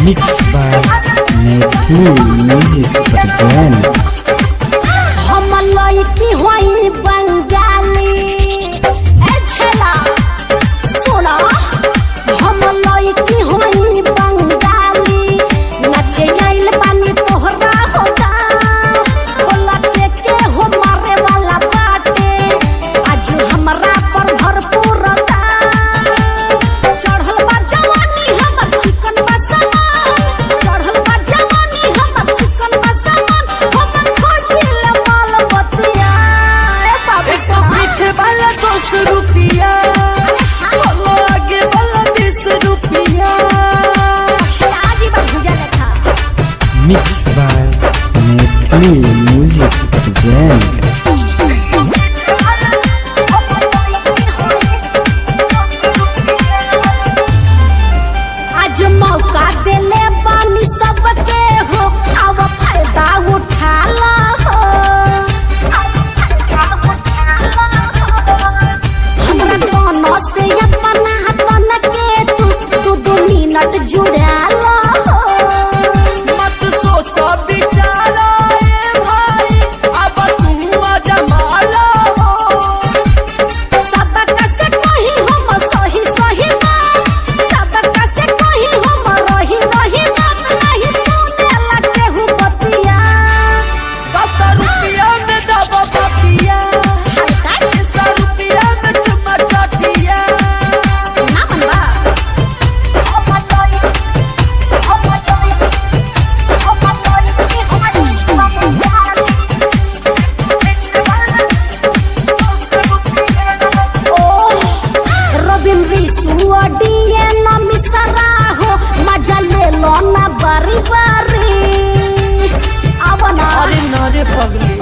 Mixed by Nephi Music present. हम लड़की होई बंगाली छला सुना हम लड़की होई बंगाली नचे आइल पानी तोहरा होता बोला के हो मारे वाला बाटे आज हमरा पर भरपूर ता चढ़ल बा जवानी हमर चिकन मसाला चढ़ल बा जवानी हमर चिकन मसाला हम खोजिल माल बतिया इसको पीछे वाला 200 रुपया बोलो आगे वाला 20 रुपया आज ही बुझा था Mixed by Nephi Music present. आज मौका देले बानी सबके हो अब फायदा उठा ला हो हमरा कोनो से अपना तन के तू 2 मिनट जुड़ा ला हो मत सोचो बेचारा ए भाई अब तुम मजा माला हो सबका से कही हम सही सही बात सबका से कही हम रही रही बात नहीं सुने लगे हूँ बतिया 10 रुपया में दबा बतिया 20 रुपया में चुमा चाटिया ना मनवा रविंद्र सुअडिए न मिसरा हो मजा ले लो ना बारी बारी अब ना अरे नरे पगली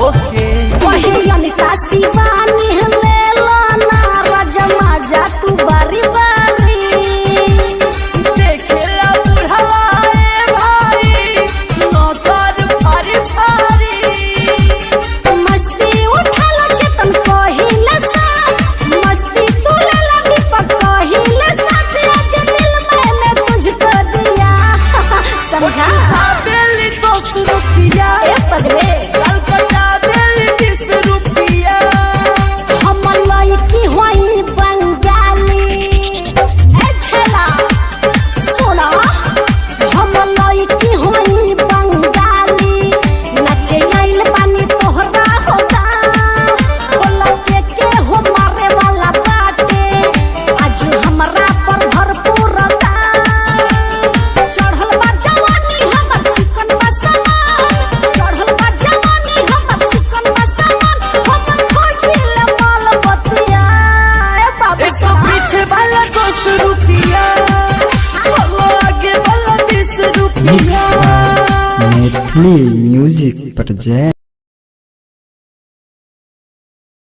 ओके वही अनिता दीवानी ले लो ना राजा मजा तू बारी बारी देखेला बुढ़वा ए भाई नजर फारी फारी मस्ती उठा लो चेतन कहिले साथ मस्ती तू ले ला दीपक कहिले साथ आज दिल मैंने तुझको दिया समझा बेली 200 रुपया ए पगले कलकत्ता बेली 20 रुपया हम लड़की होई बंगाली छला सुना हम लड़की होई बंगाली नचे आइल पानी तोहरा होता बोला के हो मारे वाला बाटे आज हमरा पर भरपूर ता चढ़ल बा जवानी हमर चिकन मसाला चढ़ल बा जवानी हमर चिकन मसाला हम खोजिल माल बतिया इसको पीछे वाला 200 रुपया बोलो आगे वाला 20 Mixed रुपया by Nephi Music present.